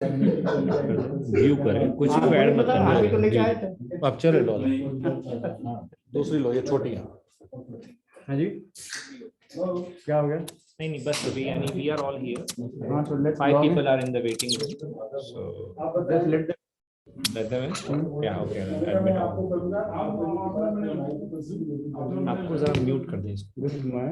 View करें, कुछ भी ऐड मत करना आगे तो है। लेके आए व्यू थे। अब चले लो। हाँ, दूसरी लो, ये छोटी है। हाँ जी, क्या हो गया? नहीं नहीं, बस अभी यानी वी आर ऑल हियर, हाँ, तो let's 5 people are in the waiting room, so just let let them in. Yeah, okay, admit all. आपको जरा म्यूट कर दीजिए। This is my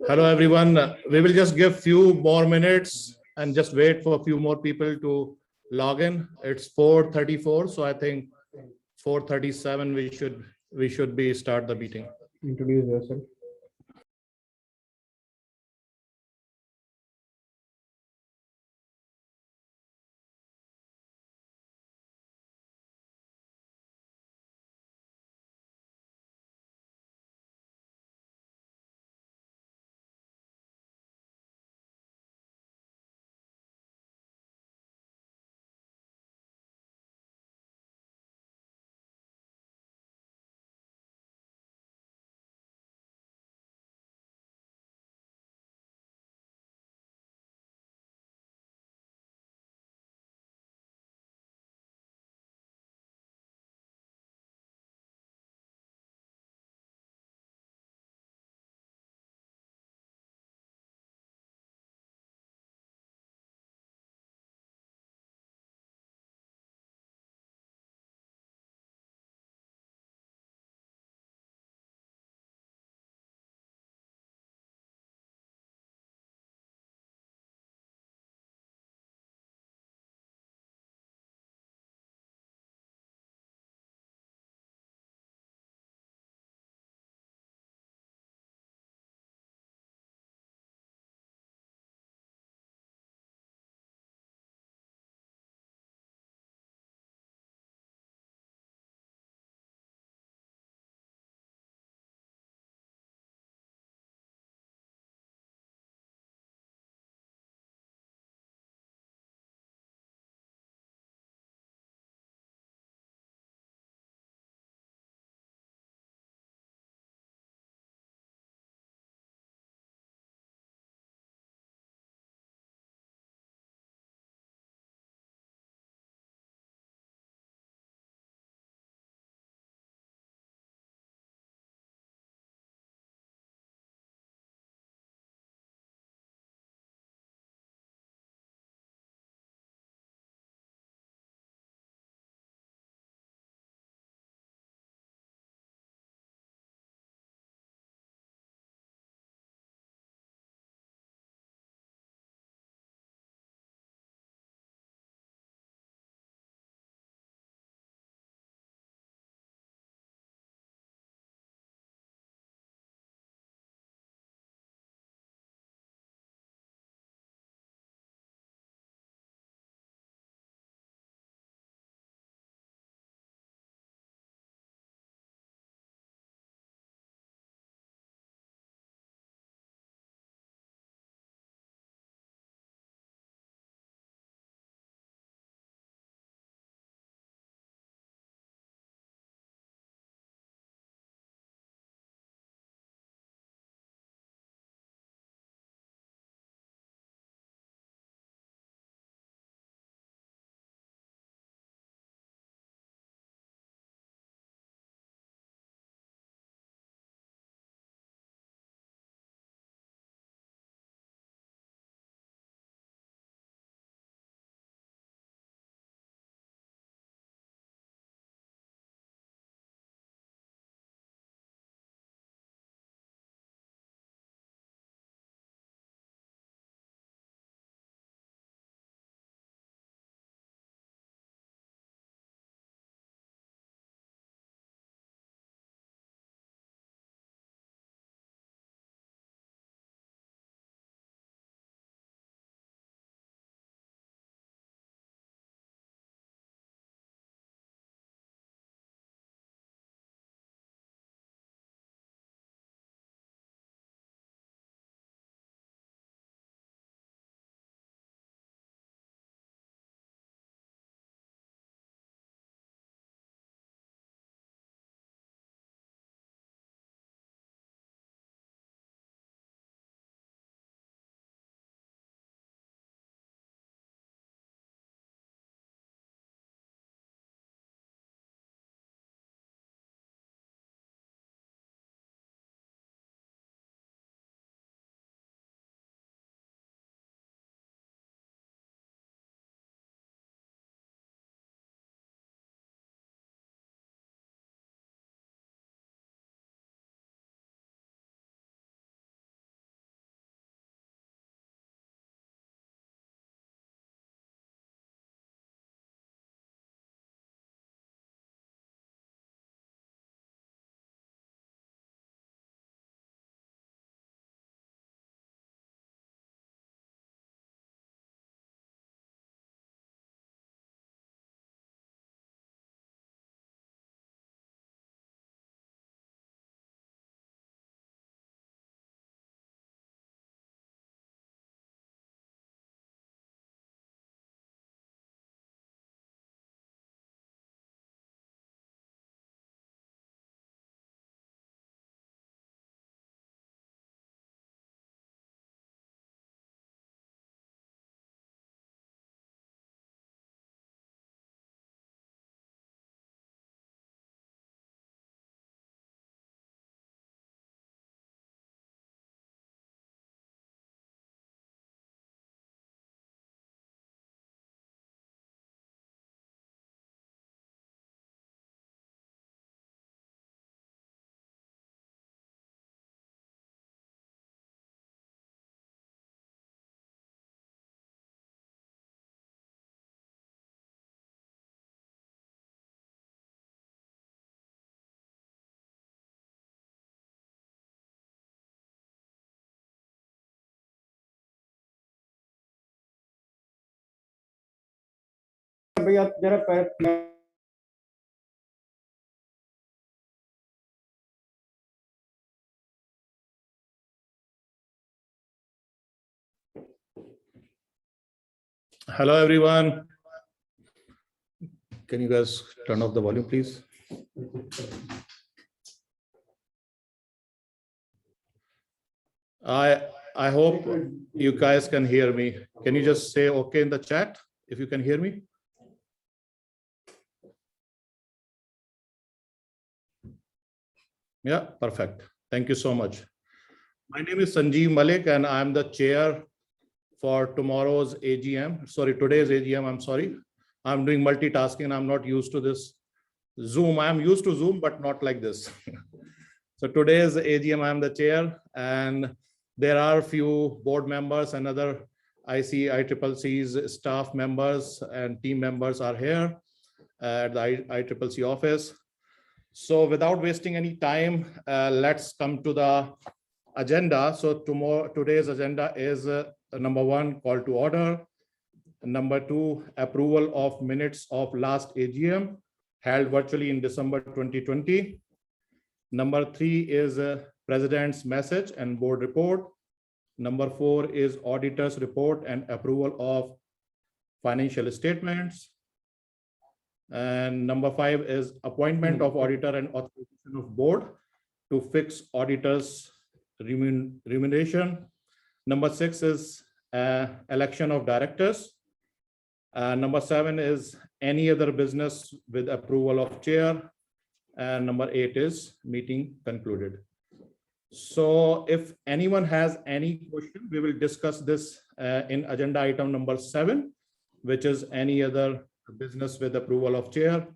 Hello, everyone. We will just give few more minutes and just wait for a few more people to log in. It's 4:34, so I think 4:37 we should be start the meeting. Introduce yourself. भैया जरा Hello, everyone. Can you guys turn off the volume, please? I hope you guys can hear me. Can you just say okay in the chat if you can hear me? Yeah, perfect. Thank you so much. My name is Sanjeev Malik and I'm the chair for tomorrow's AGM. Sorry, today's AGM, I'm sorry. I'm doing multitasking and I'm not used to this Zoom. I'm used to Zoom, but not like this. So today's AGM, I'm the chair and there are a few board members and other IEEE's staff members and team members are here at the IEEE office. So without wasting any time, let's come to the agenda. So today's agenda is number one, call to order. Number two, approval of minutes of last AGM held virtually in December 2020. Number three is President's message and board report. Number four is auditor's report and approval of financial statements. And number five is appointment of auditor and authorization of board to fix auditors' remuneration. Number six is election of directors. Number seven is any other business with approval of chair. And number eight is meeting concluded. So if anyone has any question, we will discuss this in agenda item number 7, which is any other business with approval of chair,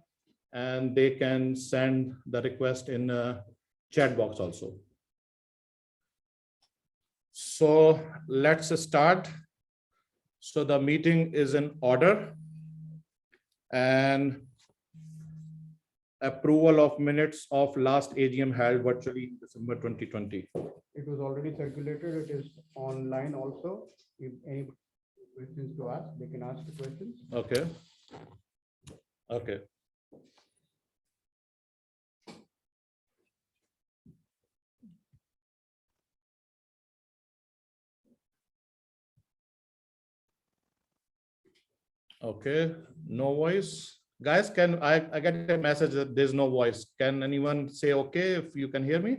and they can send the request in a chat box also. So let's start. So the meeting is in order and approval of minutes of last AGM held virtually in December 2020. It was already circulated. It is online also. If any questions to ask, they can ask the questions. Okay. Okay. Okay, no voice. Guys, can I get a message that there's no voice? Can anyone say okay if you can hear me?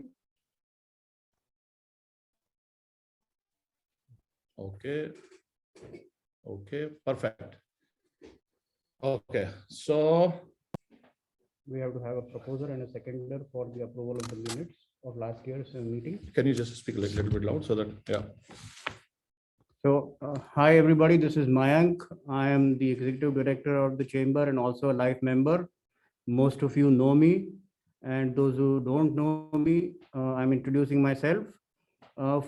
Okay. Okay, perfect. Okay, so we have to have a proposer and a seconder for the approval of the minutes of last year's meeting. Can you just speak a little bit loud so that, yeah. So, hi everybody, this is Mayank. I am the executive director of the chamber and also a life member. Most of you know me, and those who don't know me, I'm introducing myself.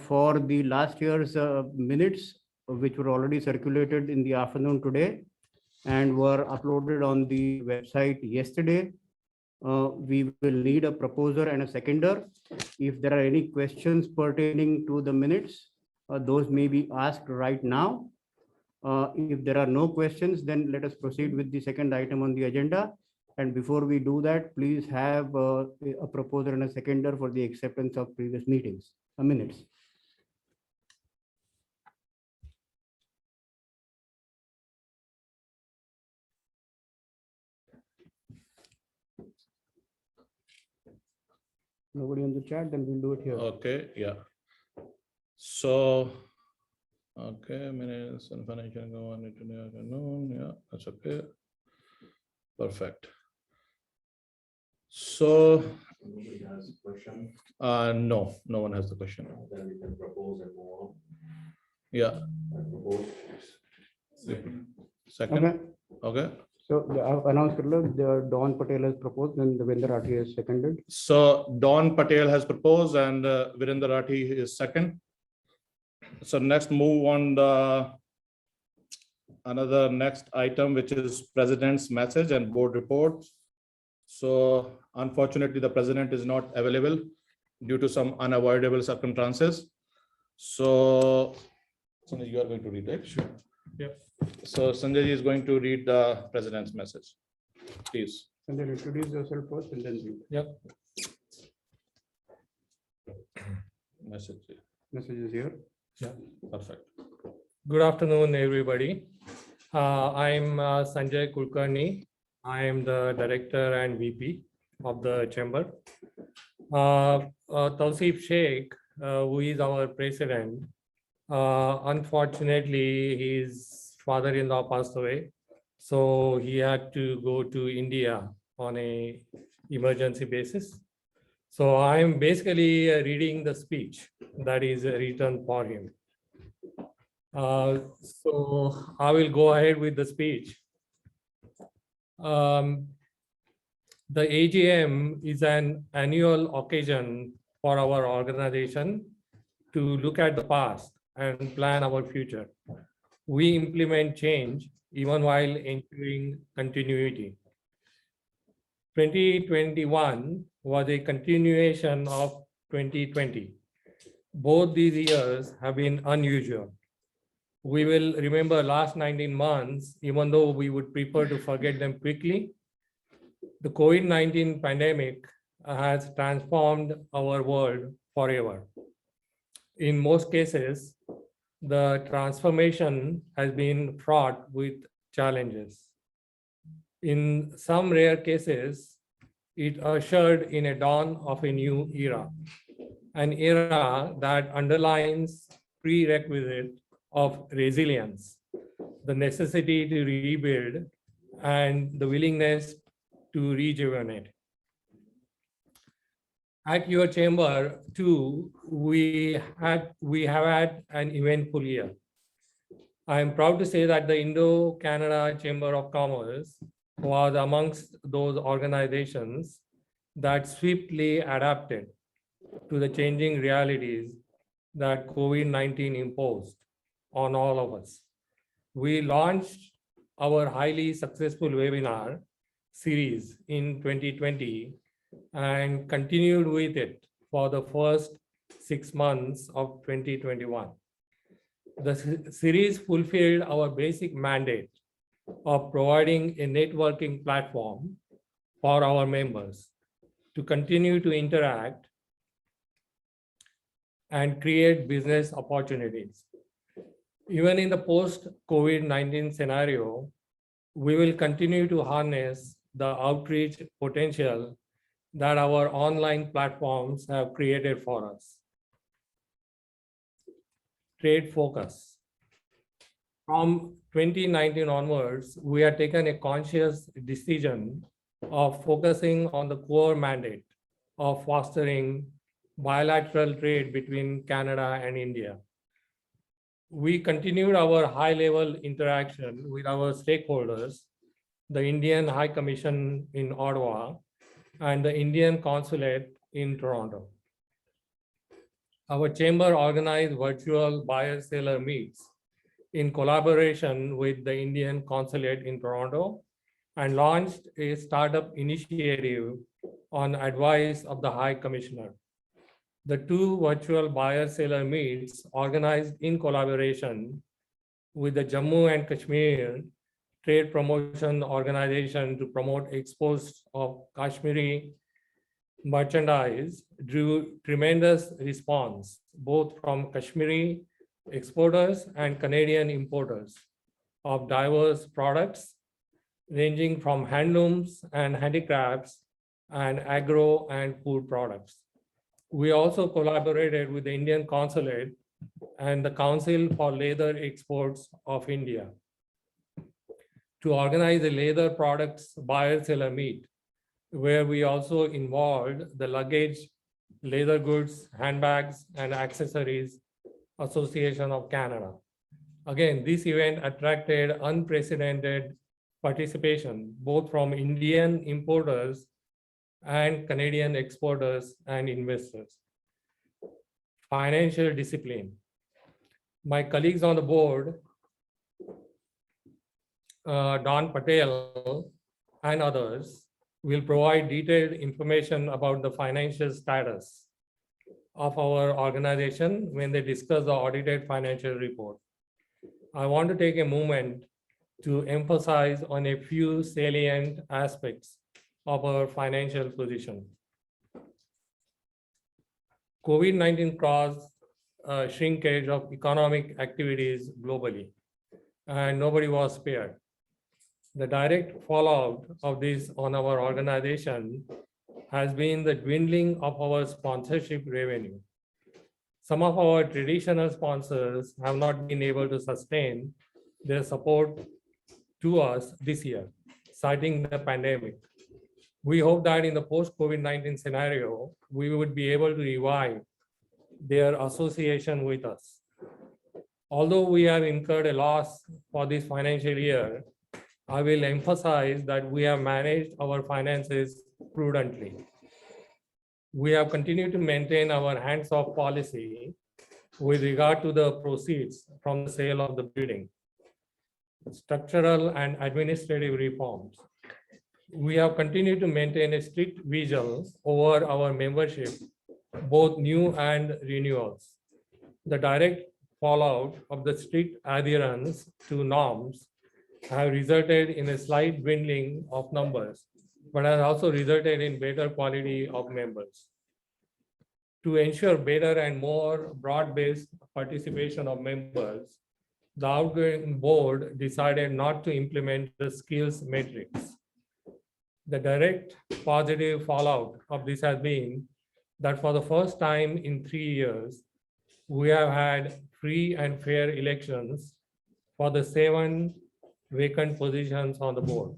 For the last year's minutes, which were already circulated in the afternoon today and were uploaded on the website yesterday, we will need a proposer and a seconder. If there are any questions pertaining to the minutes, those may be asked right now. If there are no questions, then let us proceed with the second item on the agenda. And before we do that, please have a proposer and a seconder for the acceptance of previous meetings, minutes. Nobody on the chat, then we'll do it here. Okay, yeah. So, okay, minutes and financial governance today afternoon. Yeah, that's okay. Perfect. So, Nobody has a question. no, no one has the question. Then we can propose and move on. Yeah. I propose. Second. Okay. Okay. So I've announced the Dawn Patel has proposed and Virendra Rathi has seconded. So Dawn Patel has proposed and Virendra Rathi is second. So next move on the another next item, which is President's message and board report. So unfortunately, the president is not available due to some unavoidable circumstances. So you are going to read it. Sure. So Sanjay ji is going to read the president's message. Please. And then introduce yourself first and then read. Message. Message is here. Perfect. Good afternoon, everybody. I'm Sanjay Kulkarni. I am the director and VP of the chamber. Tausif Sheikh, who is our president, unfortunately, his father-in-law passed away. So he had to go to India on a emergency basis. So I'm basically reading the speech that is written for him. So I will go ahead with the speech. The AGM is an annual occasion for our organization to look at the past and plan our future. We implement change even while ensuring continuity. 2021 was a continuation of 2020. Both these years have been unusual. We will remember last 19 months, even though we would prefer to forget them quickly. The COVID-19 pandemic has transformed our world forever. In most cases, the transformation has been fraught with challenges. In some rare cases, it ushered in a dawn of a new era, an era that underlines prerequisite of resilience, the necessity to rebuild, and the willingness to rejuvenate. At your chamber too, we have had an eventful year. I am proud to say that the Indo-Canada Chamber of Commerce was amongst those organizations that swiftly adapted to the changing realities that COVID-19 imposed on all of us. We launched our highly successful webinar series in 2020 and continued with it for the first 6 months of 2021. The series fulfilled our basic mandate of providing a networking platform for our members to continue to interact and create business opportunities. Even in the post-COVID-19 scenario, we will continue to harness the outreach potential that our online platforms have created for us. Trade focus. From 2019 onwards, we have taken a conscious decision of focusing on the core mandate of fostering bilateral trade between Canada and India. We continued our high-level interaction with our stakeholders, the Indian High Commission in Ottawa and the Indian Consulate in Toronto. Our chamber organized virtual buyer-seller meets in collaboration with the Indian Consulate in Toronto and launched a startup initiative on advice of the High Commissioner. The two virtual buyer-seller meets organized in collaboration with the Jammu and Kashmir Trade Promotion Organization to promote exports of Kashmiri merchandise drew tremendous response, both from Kashmiri exporters and Canadian importers of diverse products, ranging from handlooms and handicrafts and agro and food products. We also collaborated with the Indian Consulate and the Council for Leather Exports of India to organize a leather products buyer-seller meet, where we also involved the Luggage, Leather Goods, Handbags, and Accessories Association of Canada. Again, this event attracted unprecedented participation, both from Indian importers and Canadian exporters and investors. Financial discipline. My colleagues on the board, Don Patel and others, will provide detailed information about the financial status of our organization when they discuss the audited financial report. I want to take a moment to emphasize on a few salient aspects of our financial position. COVID-19 caused a shrinkage of economic activities globally, and nobody was spared. The direct fallout of this on our organization has been the dwindling of our sponsorship revenue. Some of our traditional sponsors have not been able to sustain their support to us this year, citing the pandemic. We hope that in the post-COVID-19 scenario, we would be able to revive their association with us. Although we have incurred a loss for this financial year, I will emphasize that we have managed our finances prudently. We have continued to maintain our hands-off policy with regard to the proceeds from the sale of the building. Structural and administrative reforms. We have continued to maintain a strict vigil over our membership, both new and renewals. The direct fallout of the strict adherence to norms have resulted in a slight dwindling of numbers, but has also resulted in better quality of members. To ensure better and more broad-based participation of members, the outgoing board decided not to implement the skills matrix. The direct positive fallout of this has been that for the first time in 3 years, we have had free and fair elections for the 7 vacant positions on the board.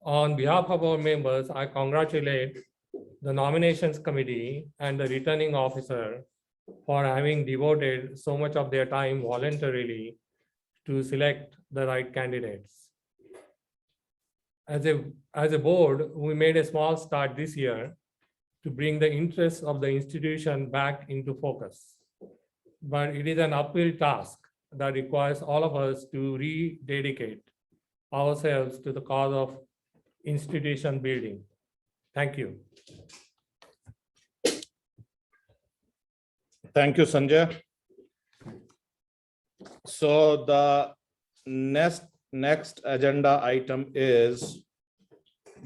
On behalf of our members, I congratulate the nominations committee and the returning officer for having devoted so much of their time voluntarily to select the right candidates. As a board, we made a small start this year to bring the interests of the institution back into focus. But it is an uphill task that requires all of us to rededicate ourselves to the cause of institution building. Thank you. Thank you, Sanjay. So the next agenda item is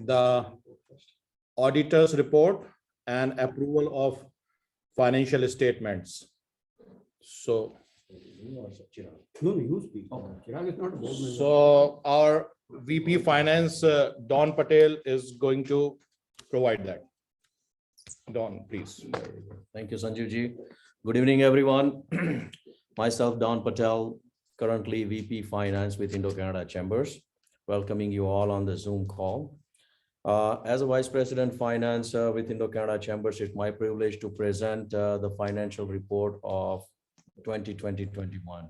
the auditor's report and approval of financial statements. So, No, you speak. Chirag is not a board member. so our VP Finance, Don Patel, is going to provide that. Don, please. Thank you, Sanjeev ji. Good evening, everyone. Myself, Don Patel, currently VP Finance with Indo-Canada Chambers, welcoming you all on the Zoom call. As a Vice President Finance with Indo-Canada Chambers, it's my privilege to present the financial report of 2020-21,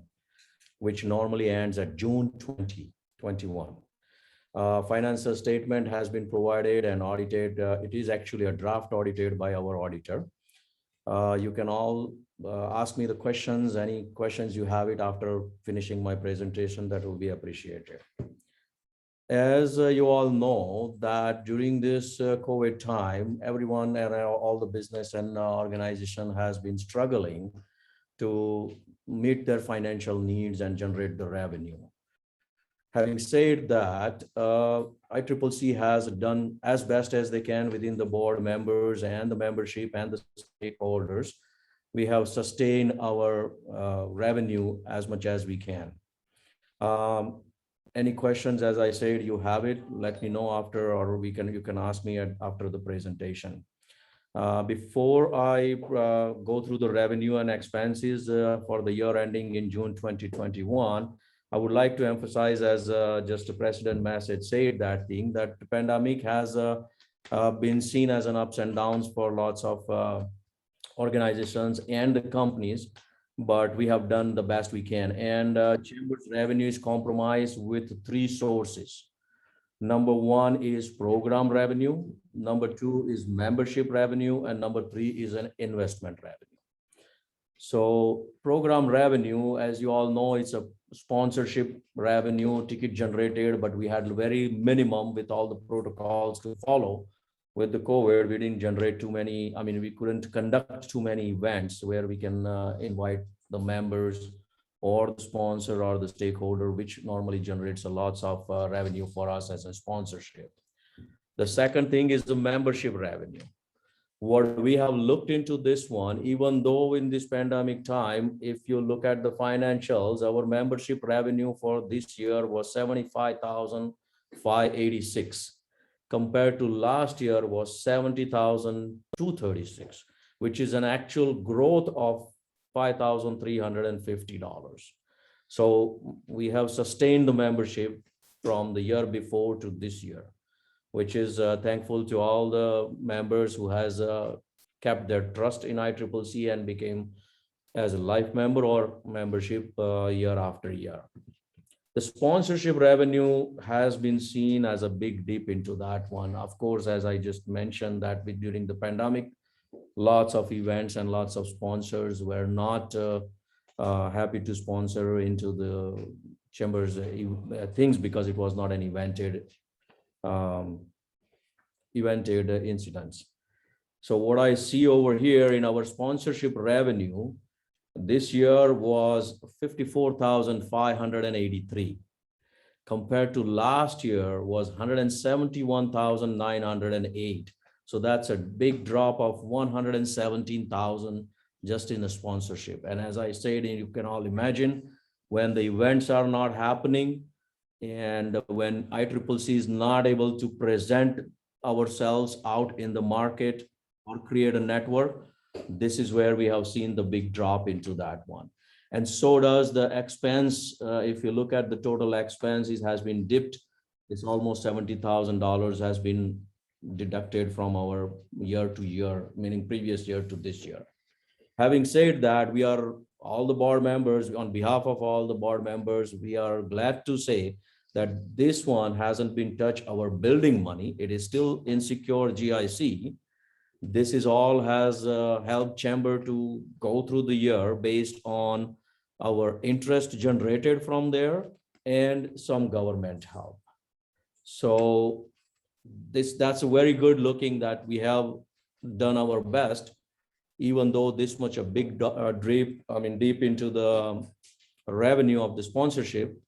which normally ends at June 2021. Financial statement has been provided and audited. It is actually a draft audited by our auditor. You can all ask me the questions, any questions you have it after finishing my presentation, that will be appreciated. As you all know that during this COVID time, everyone and all the business and organization has been struggling to meet their financial needs and generate the revenue. Having said that, ICCC has done as best as they can within the board members and the membership and the stakeholders. We have sustained our revenue as much as we can. Any questions, as I said, you have it, let me know after, or you can ask me after the presentation. Before I go through the revenue and expenses for the year ending in June 2021, I would like to emphasize, as just the President Massett said, that the pandemic has been seen as an ups and downs for lots of organizations and the companies, but we have done the best we can. And Chambers revenue is compromised with 3 sources. Number 1 is program revenue, number 2 is membership revenue, and number 3 is an investment revenue. So program revenue, as you all know, it's a sponsorship revenue, ticket generated, but we had very minimum with all the protocols to follow. With the COVID, we didn't generate too many, we couldn't conduct too many events where we can invite the members or the sponsor or the stakeholder, which normally generates a lots of revenue for us as a sponsorship. The second thing is the membership revenue. What we have looked into this one, even though in this pandemic time, if you look at the financials, our membership revenue for this year was 75,586, compared to last year was 70,236, which is an actual growth of $5,350. So we have sustained the membership from the year before to this year, which is thankful to all the members who has kept their trust in ICCC and became as a life member or membership year after year. The sponsorship revenue has been seen as a big dip into that one. Of course, as I just mentioned that during the pandemic, lots of events and lots of sponsors were not happy to sponsor into the chambers things because it was not an evented incidents. So what I see over here in our sponsorship revenue this year was 54,583, compared to last year was 171,908. So that's a big drop of 117,000 just in the sponsorship. And as I said, you can all imagine when the events are not happening and when ICCC is not able to present ourselves out in the market or create a network, this is where we have seen the big drop into that one. And so does the expense. If you look at the total expenses has been dipped. It's almost $70,000 has been deducted from our year to year, meaning previous year to this year. Having said that, we are all the board members, on behalf of all the board members, we are glad to say that this one hasn't been touched our building money. It is still insecure GIC. This is all has helped chamber to go through the year based on our interest generated from there and some government help. So that's a very good looking that we have done our best, even though this much a big deep into the revenue of the sponsorship,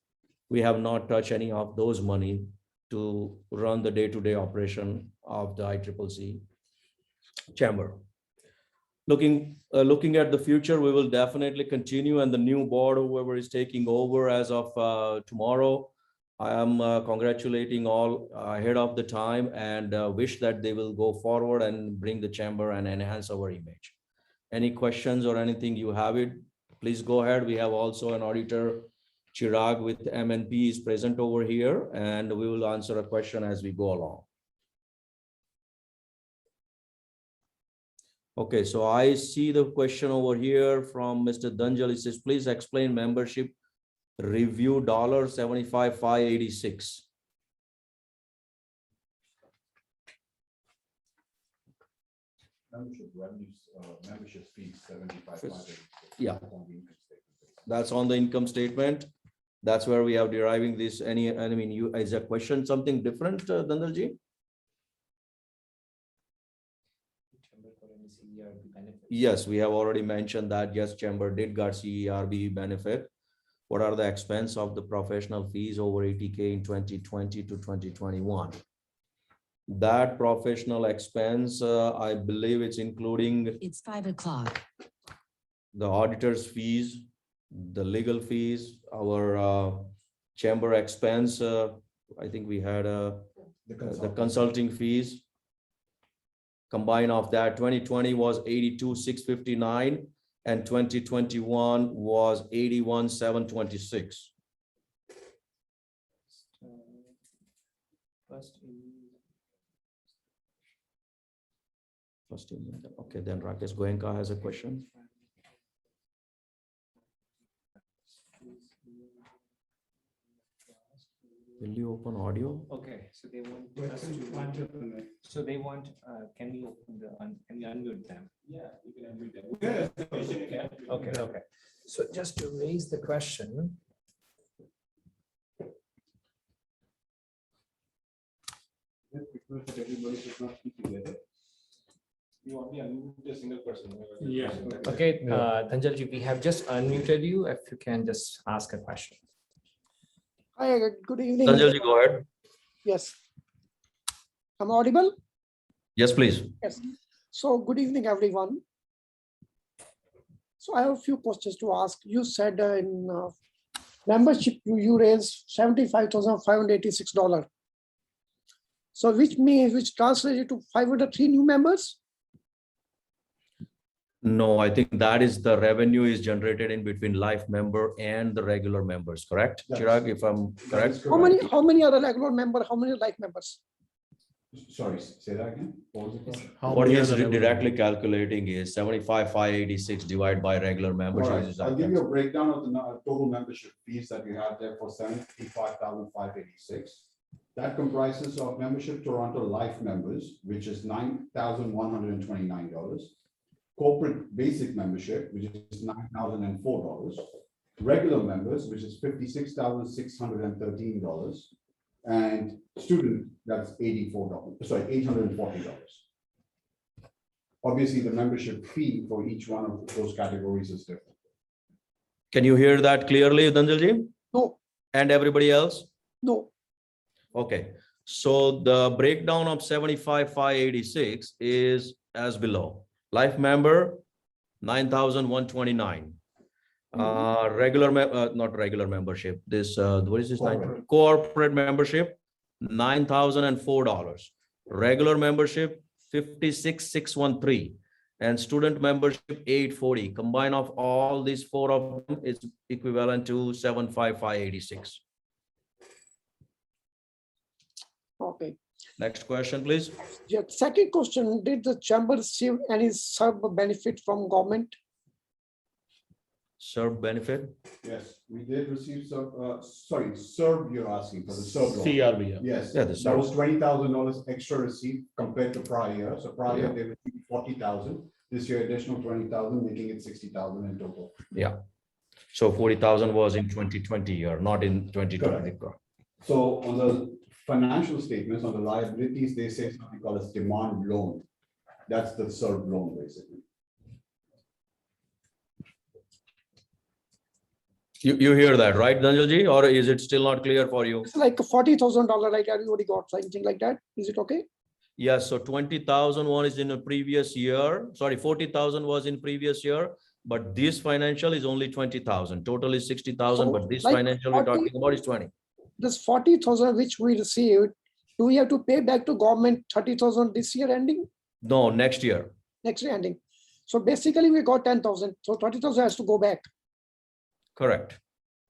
we have not touched any of those money to run the day-to-day operation of the ICCC chamber. Looking at the future, we will definitely continue, and the new board, whoever is taking over as of tomorrow, I am congratulating all ahead of the time and wish that they will go forward and bring the chamber and enhance our image. Any questions or anything you have it, please go ahead. We have also an auditor, Chirag with MNP is present over here, and we will answer a question as we go along. Okay, so I see the question over here from Mr. Danjal. He says, please explain membership review $75,586. Membership revenues, membership fees, 75,586. Yeah, that's on the income statement. That's where we are deriving this. I mean, is a question something different, Dandalji? Yes, we have already mentioned that. Yes, chamber did got CERB benefit. What are the expense of the professional fees over 80K in 2020 to 2021? That professional expense, I believe it's including. It's 5 o'clock. The auditor's fees, the legal fees, our chamber expense. I think we had the consulting fees. Combine of that, 2020 was 82,659 and 2021 was 81,726. Okay, then Rakesh Goenka has a question. Will you open audio? Okay, so they want us to. So they want, can we open can we unmute them? Yeah, you can unmute them. Okay, okay. So just to raise the question. You want me to unmute a single person? Yeah. Okay, Dhanjalji, we have just unmuted you. If you can just ask a question. Hi, good evening. Dhanjalji, go ahead. Yes. I'm audible? Yes, please. Yes. So good evening, everyone. So I have a few questions to ask. You said in membership, you raised $75,586. So which translated to 503 new members? No, I think that is the revenue is generated in between life member and the regular members, correct? Yes. Chirag, if I'm correct? How many are the regular members? How many life members? Sorry, say that again. What was the question? What he is directly calculating is 75,586 divided by regular All membership. right, is I'll give you a breakdown of the total membership fees that you have there for 75,586. That comprises of membership Toronto Life members, which is $9,129. Corporate basic membership, which is $9,004. Regular members, which is $56,613. And student, that's $840. Obviously, the membership fee for each one of those categories is different. Can you hear that clearly, Dhanjalji? No, And everybody else? no. Okay, so the breakdown of 75,586 is as below. Life member, 9,129. Regular, not regular membership, this, what is this? Corporate. Corporate membership, $9,004. Regular membership, 56,613. And student membership, 840. Combine of all these four of them is equivalent to 75,586. Okay. Next question, please. Yeah, second question, did the chamber receive any sub benefit from government? Serve benefit? Yes, we did receive some, CERB, you're asking for the CERB. loan. CRB. Yes, Yeah, the that was $20,000 extra receipt compared to prior year. So prior year, Yeah. they received 40,000. This year, additional 20,000, making it 60,000 in total. Yeah. So 40,000 was in 2020 year, not in 2020. So on the financial statements, on the liabilities, they say something called as demand loan. That's the CERB loan, basically. You hear that, right, Dhanjalji? Or is it still not clear for you? It's like $40,000, like everybody got something like that. Is it okay? Yes, so 20,000 one is in a previous year. Sorry, 40,000 was in previous year, but this financial is only 20,000. Total is 60,000, So, but this like financial we're 40 talking about is 20. This 40,000 which we received, do we have to pay back to government 30,000 this year ending, No, next year. next year ending? So basically we got 10,000, so 30,000 has to go back. Correct.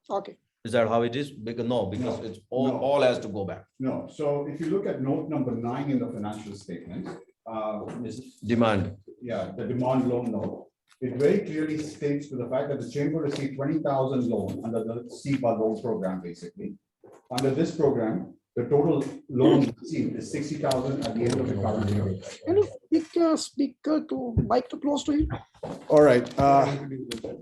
Okay, Is that how it is? Because no, because No, it's all, no. all has to go back. No, so if you look at note number 9 in the financial statement, Demand. yeah, the demand loan note, it very clearly states to the fact that the chamber received 20,000 loan under the CEPA loan program, basically. Under this program, the total loan received is 60,000 at the end of the current year. can you speak to mic to close to you? All right.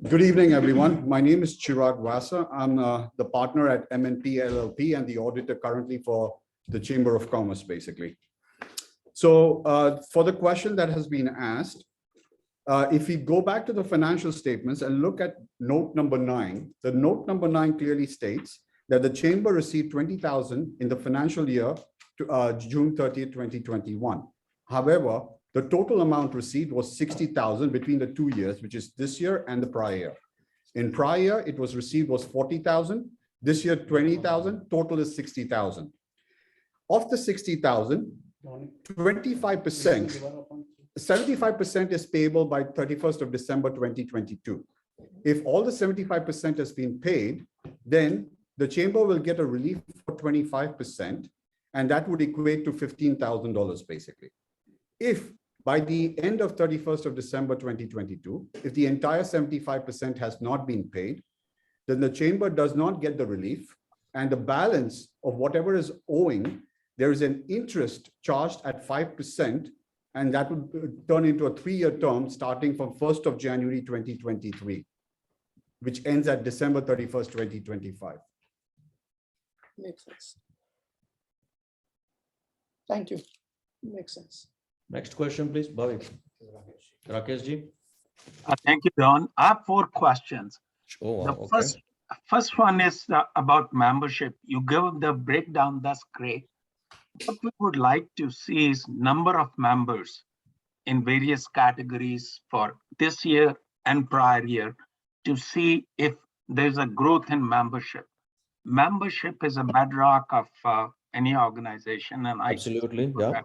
Good evening, everyone. My name is Chirag Vasa. I'm the partner at MNP LLP and the auditor currently for the Chamber of Commerce, basically. So for the question that has been asked, if we go back to the financial statements and look at note number 9, the note number 9 clearly states that the chamber received 20,000 in the financial year to June 30th, 2021. However, the total amount received was 60,000 between the 2 years, which is this year and the prior year. In prior year, it was received was 40,000. This year, 20,000. Total is 60,000. Of the 60,000, 25%, 75% is payable by 31st of December 2022. If all the 75% has been paid, then the chamber will get a relief for 25%, and that would equate to $15,000 basically. If by the end of 31st of December 2022, if the entire 75% has not been paid, then the chamber does not get the relief, and the balance of whatever is owing, there is an interest charged at 5%, and that would turn into a 3-year term starting from 1st of January 2023, which ends at December 31st, 2025. Makes sense. Thank you. Makes sense. Next question, please, Bhavik. Rakesh ji? Thank you, Don. I have 4 questions. Oh, The okay. first one is about membership. You give the breakdown, that's great. What we would like to see is number of members in various categories for this year and prior year to see if there's a growth in membership. Membership is a bedrock of any organization, and Absolutely, yeah.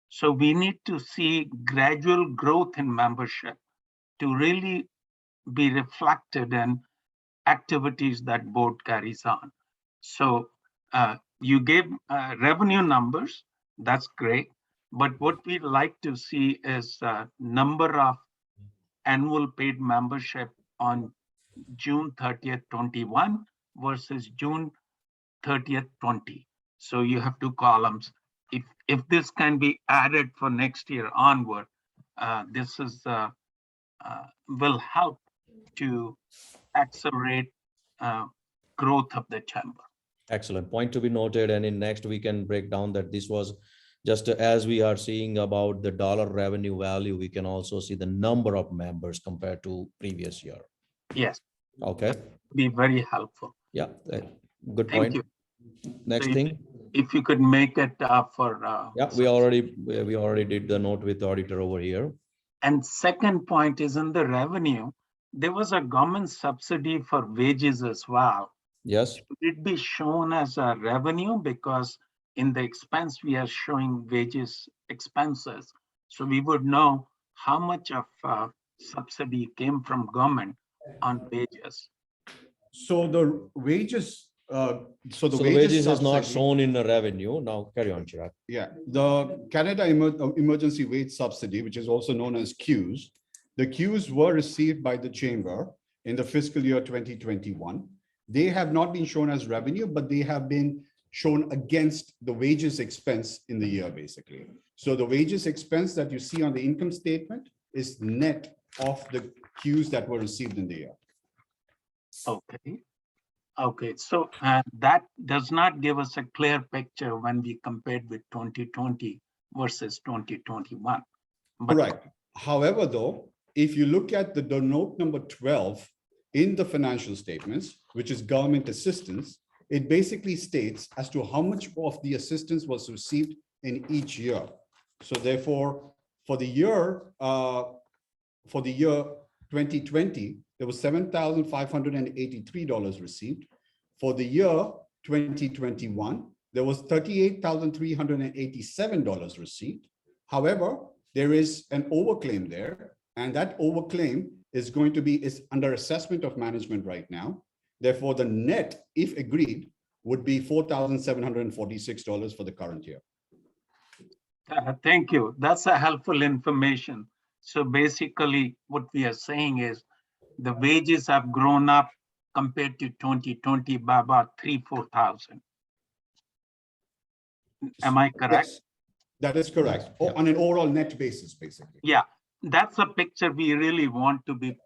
So we need to see gradual growth in membership to really be reflected in activities that board carries on. So you gave revenue numbers, that's great. But what we'd like to see is number of annual paid membership on June 30th, 21 versus June 30th, 20. So you have 2 columns. If this can be added for next year onward, this is will help to accelerate growth of the chamber. Excellent point to be noted. And in next, we can break down that this was just as we are seeing about the dollar revenue value, we can also see the number of members compared to previous year. Yes. Okay. Be very helpful. Yeah, good Thank point. you. Next So thing. If you could make it for. Yeah, we already did the note with the auditor over here. And second point is in the revenue, there was a government subsidy for wages as well. Yes. Should it be shown as a revenue because in the expense we are showing wages expenses, so we would know how much of subsidy came from government on wages. So the wages, So the wages is not shown in the revenue. Now carry on, Chirag. Yeah, the Canada Emergency Wage Subsidy, which is also known as CEWS, the CEWS were received by the chamber in the fiscal year 2021. They have not been shown as revenue, but they have been shown against the wages expense in the year, basically. So the wages expense that you see on the income statement is net of the CEWS that were received in the year. Okay. Okay, so that does not give us a clear picture when we compared with 2020 versus 2021. Right. However, though, if you look at the note number 12 in the financial statements, which is government assistance, it basically states as to how much of the assistance was received in each year. So therefore, for the year 2020, there was $7,583 received. For the year 2021, there was $38,387 received. However, there is an overclaim there, and that overclaim is going to be under assessment of management right now. Therefore, the net, if agreed, would be $4,746 for the current year. Thank you. That's a helpful information. So basically, what we are saying is the wages have grown up compared to 2020 by about 3,000-4,000. Am I correct? Yes, that is correct. Yeah. On an overall net basis, basically. Yeah, that's a picture we really want to be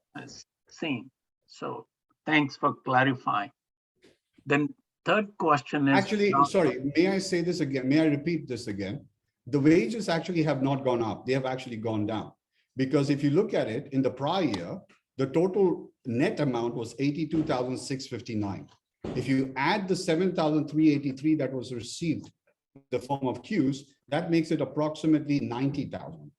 seeing. So thanks for clarifying. Then third question is— Actually, sorry, may I say this again? May I repeat this again? The wages actually have not gone up. They have actually gone down. Because if you look at it in the prior year, the total net amount was $82,659. If you add the $7,383 that was received in the form of CEWS, that makes it approximately $90,000.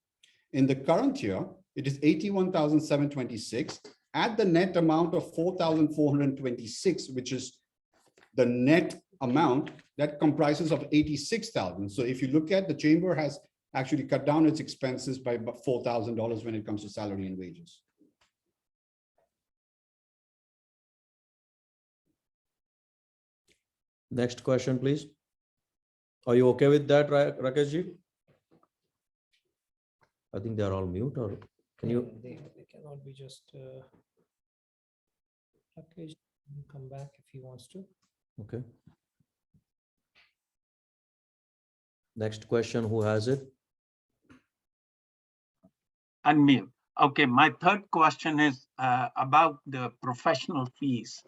In the current year, it is $81,726. Add the net amount of $4,426, which is the net amount that comprises of $86,000. So if you look at, the chamber has actually cut down its expenses by about $4,000 when it comes to salary and wages. Next question, please. Are you okay with that, Rakesh ji? I think they are all mute, or can you? They cannot be just. Rakesh can come back if he wants to. Okay. Next question, who has it? Unmute. Okay, my third question is about the professional fees.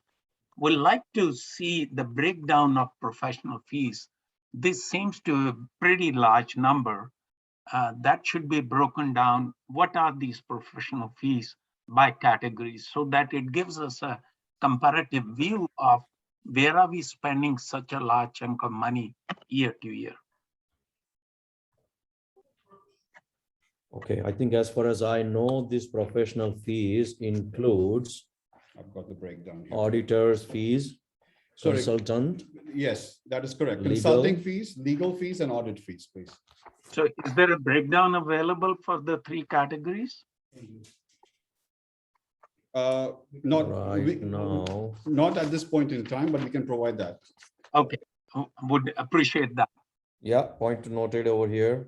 We'd like to see the breakdown of professional fees. This seems to be a pretty large number. that should be broken down. What are these professional fees by categories so that it gives us a comparative view of where are we spending such a large chunk of money year to year. Okay, I think as far as I know, this professional fees includes I've got the breakdown here. auditors' fees, Sorry. consultant. Yes, that is correct. Legal. Consulting fees, legal fees, and audit fees, please. So is there a breakdown available for the three categories? Not Right now. not at this point in time, but we can provide that. Okay, would appreciate that. Yeah, point noted over here.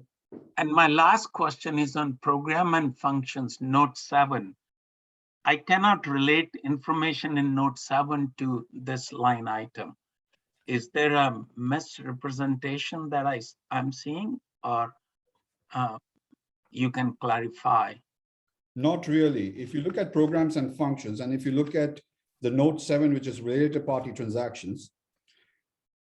And my last question is on program and functions, note 7. I cannot relate information in note 7 to this line item. Is there a misrepresentation that I'm seeing, or you can clarify? Not really. If you look at programs and functions, and if you look at the note 7, which is related party transactions,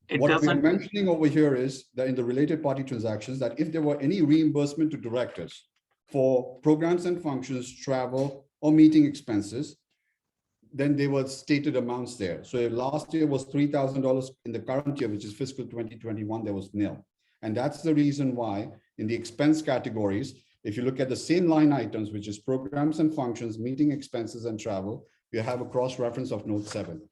It what we're doesn't, mentioning over here is that in the related party transactions, that if there were any reimbursement to directors for programs and functions, travel, or meeting expenses, then there were stated amounts there. So if last year was $3,000, in the current year, which is fiscal 2021, there was nil. And that's the reason why in the expense categories, if you look at the same line items, which is programs and functions, meeting expenses and travel, you have a cross-reference of note 7.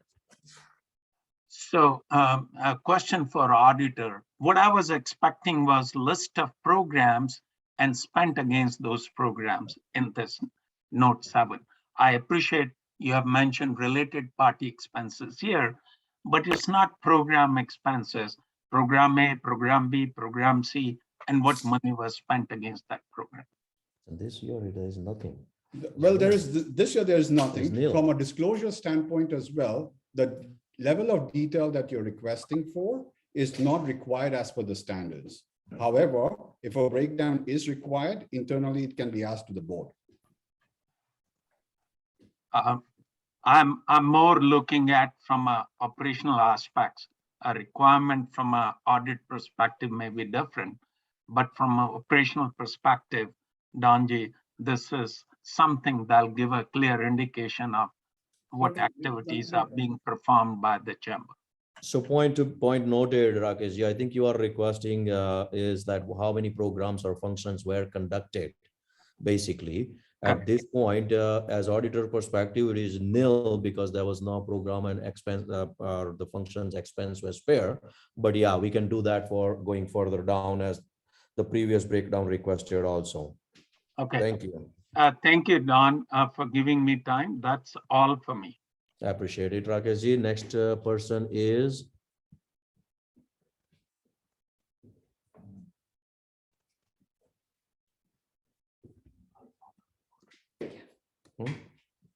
so a question for auditor. What I was expecting was list of programs and spent against those programs in this note 7. I appreciate you have mentioned related party expenses here, but it's not program expenses, program A, program B, program C, and what money was spent against that program. And this year it is nothing. Well, there is, this year, there is nothing. It's nil. From a disclosure standpoint as well, the level of detail that you're requesting for is not required as per the standards. However, if a breakdown is required, internally, it can be asked to the board. I'm more looking at from a operational aspects. A requirement from an audit perspective may be different, but from an operational perspective, Donji, this is something that'll give a clear indication of what activities are being performed by the chamber. So point noted, Rakesh, I think you are requesting is that how many programs or functions were conducted, basically. At this point, as auditor perspective, it is nil because there was no program and expense or the functions expense was spare. But yeah, we can do that for going further down as the previous breakdown requested also. Okay. Thank you. Thank you, Don, for giving me time. That's all for me. I appreciate it, Rakeshji. Next person is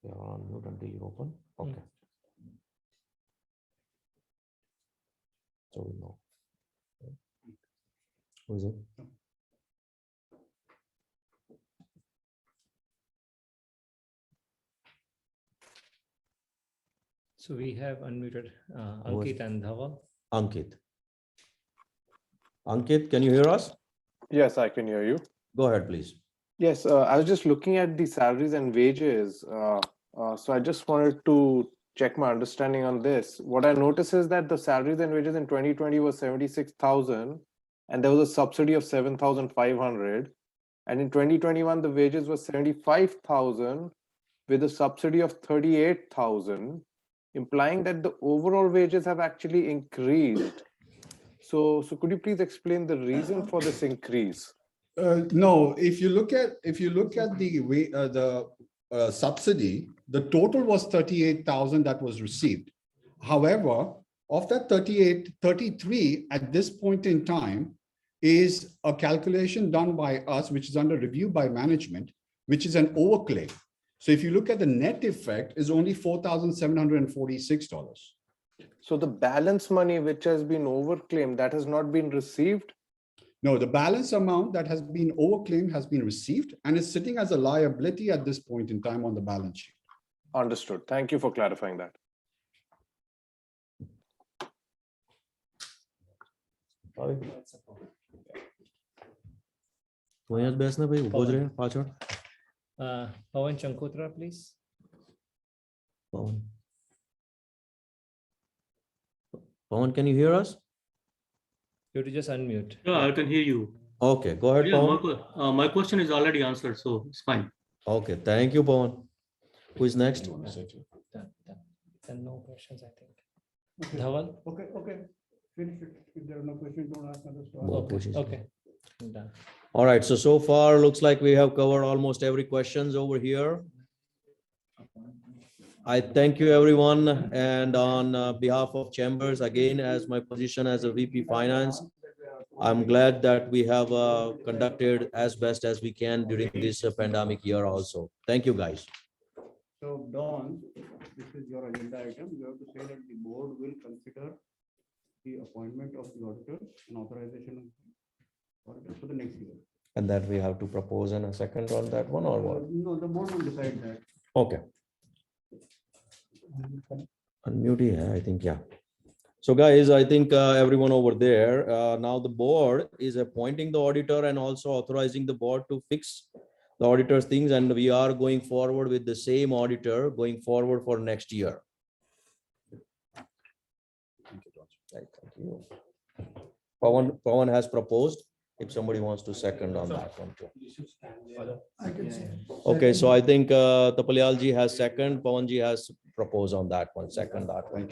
you're on mute until you open. Okay. So we know. Who is it? So we have unmuted Ankit and Dhaval. Ankit. Ankit, can you hear us? Yes, I can hear you. Go ahead, please. Yes, I was just looking at the salaries and wages. So I just wanted to check my understanding on this. What I noticed is that the salaries and wages in 2020 was 76,000, and there was a subsidy of 7,500. And in 2021, the wages was 75,000 with a subsidy of 38,000, implying that the overall wages have actually increased. So could you please explain the reason for this increase? No, if you look at the way the subsidy, the total was 38,000 that was received. However, of that 33 at this point in time is a calculation done by us, which is under review by management, which is an overclaim. So if you look at the net effect is only $4,746. So the balance money which has been overclaimed, that has not been received? No, the balance amount that has been overclaimed has been received and is sitting as a liability at this point in time on the balance sheet. Understood. Thank you for clarifying that. તો અહીંયા જ બેસને ભાઈ, ઊભો જ રહે પાછળ. Pawan Chankotra, please. Pawan. Pawan, can you hear us? You have to just unmute. Yeah, I can hear you. Okay, go ahead, Yeah, Pawan. my question is already answered, so it's fine. Okay, thank you, Pawan. Who is next? Then no questions, I think. Dhaval? Okay. Finish it. If there are no questions, don't ask others to ask. More questions. Okay. Done. All right, so far looks like we have covered almost every questions over here. I thank you, everyone, and on behalf of Chambers, again, as my position as a VP Finance, I'm glad that we have conducted as best as we can during this pandemic year also. Thank you, guys. So Dawn, this is your agenda item. You have to say that the board will consider the appointment of the auditor and authorization of auditor for the next year. And that we have to propose in a second on that one or what? No, the board will decide that. Okay. Unmute, yeah, I think, yeah. So guys, I think everyone over there, now the board is appointing the auditor and also authorizing the board to fix the auditor's things, and we are going forward with the same auditor going forward for next year. Right, thank you. Pawan has proposed. If somebody wants to second on that one too. Okay, so I think Tapalyal ji has second, Pawan ji has proposed on that one, second that one.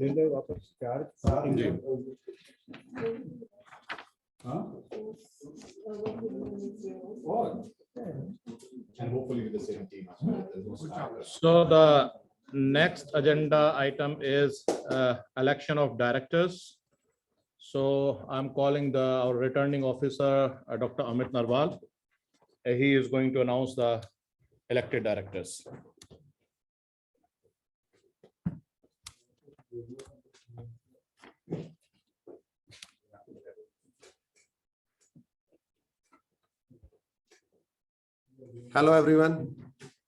ले ले वापस charge हाँ And hopefully with the same team. So the next agenda item is election of directors. So I'm calling our returning officer, Dr. Amit Narwal. He is going to announce the elected directors. Hello, everyone.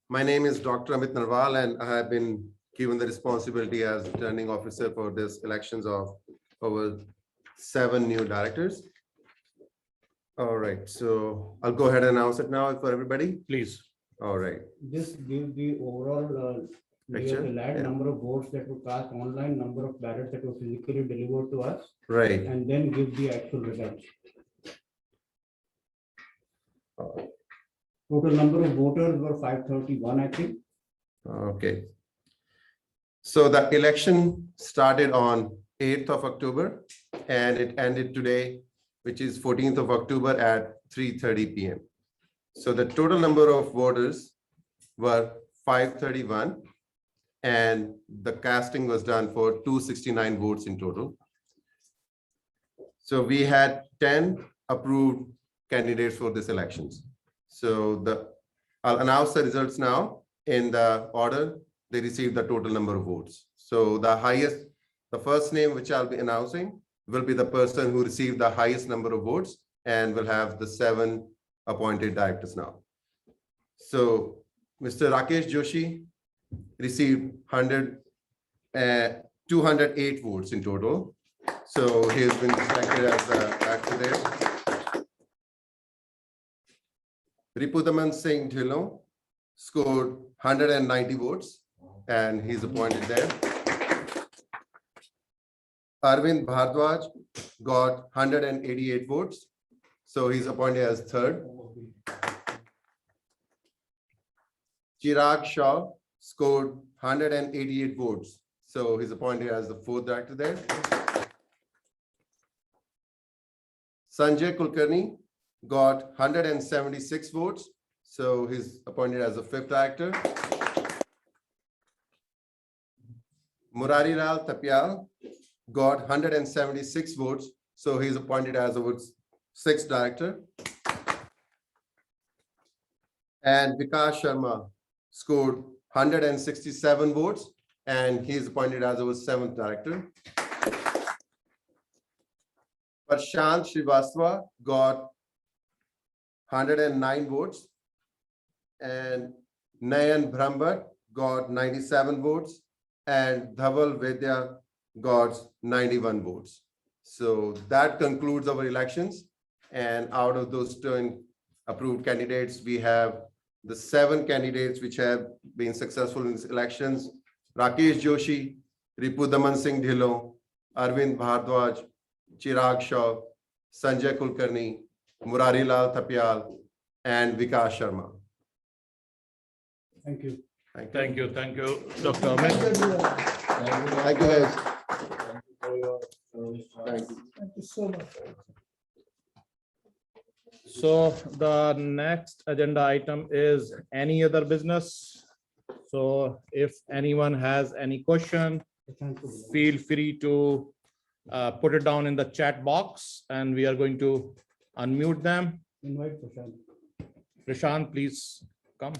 My name is Dr. Amit Narwal, and I have been given the responsibility as returning officer for this elections of over 7 new directors. All right, so I'll go ahead and announce it now for everybody. Please. All right. Just give the overall Picture, yeah. number of votes that were cast online, number of ballots that were physically delivered to us, Right. and then give the actual results. Total number of voters were 531, I think. Okay. So the election started on 8th of October and it ended today, which is 14th of October at 3:30 p.m. So the total number of voters were 531 and the casting was done for 269 votes in total. So we had 10 approved candidates for this elections. So I'll announce the results now in the order they received the total number of votes. So the first name which I'll be announcing will be the person who received the highest number of votes and will have the 7 appointed directors now. So Mr. Rakesh Joshi received 208 votes in total. So he has been selected as the actor there. Ripudaman Singh Dhillon scored 190 votes and he's appointed there. Arvind Bhardwaj got 188 votes. So he's appointed as 3rd. Chirag Shah scored 188 votes. So he's appointed as the 4th director there. Sanjay Kulkarni got 176 votes. So he's appointed as the 5th director. Murari Lal Tapial got 176 votes. So he's appointed as the 6th director. And Vikas Sharma scored 167 votes and he's appointed as our 7th director. Prashant Srivastava got 109 votes and Nayan Brahmbhatt got 97 votes and Dhaval Vedya got 91 votes. So that concludes our elections. And out of those 10 approved candidates, we have the 7 candidates which have been successful in these elections: Rakesh Joshi, Ripudaman Singh Dhillon, Arvind Bhardwaj, Chirag Shah, Sanjay Kulkarni, Murari Lal Thapyal, and Vikas Sharma. Thank you. Thank you, Dr. Amit. Thank you, guys. Thank you so much. So the next agenda item is any other business. So if anyone has any question, feel free to put it down in the chat box and we are going to unmute them. Invite Prashant. Prashant, please come.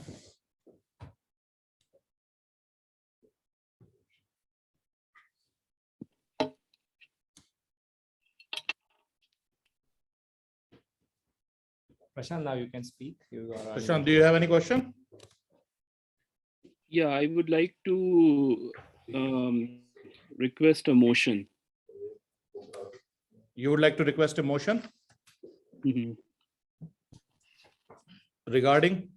Prashant, now you can speak. Prashant, do you have any question? Yeah, I would like to request a motion. You would like to request a motion Mhm. regarding?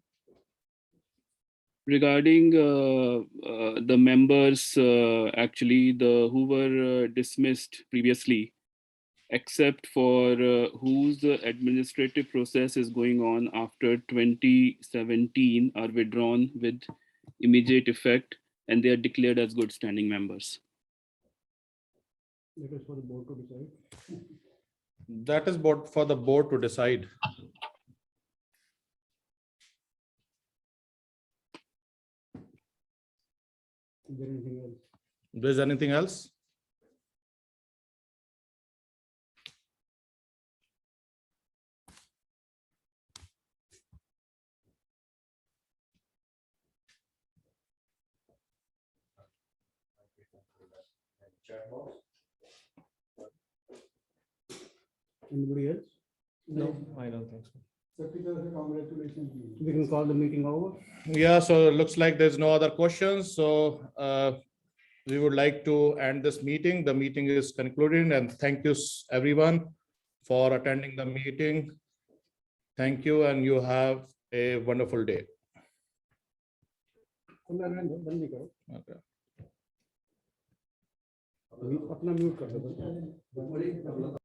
Regarding the members, actually, who were dismissed previously, except for whose administrative process is going on after 2017 are withdrawn with immediate effect, and they are declared as good standing members. That is for the board to decide. That is for the board to decide. Is there anything else? There's anything else? Anybody else? No, I don't think so. We can call the meeting over. Yeah, so it looks like there's no other questions. So we would like to end this meeting. The meeting is concluded and thank you everyone for attending the meeting. Thank you and you have a wonderful day. Okay. अपना mute कर दो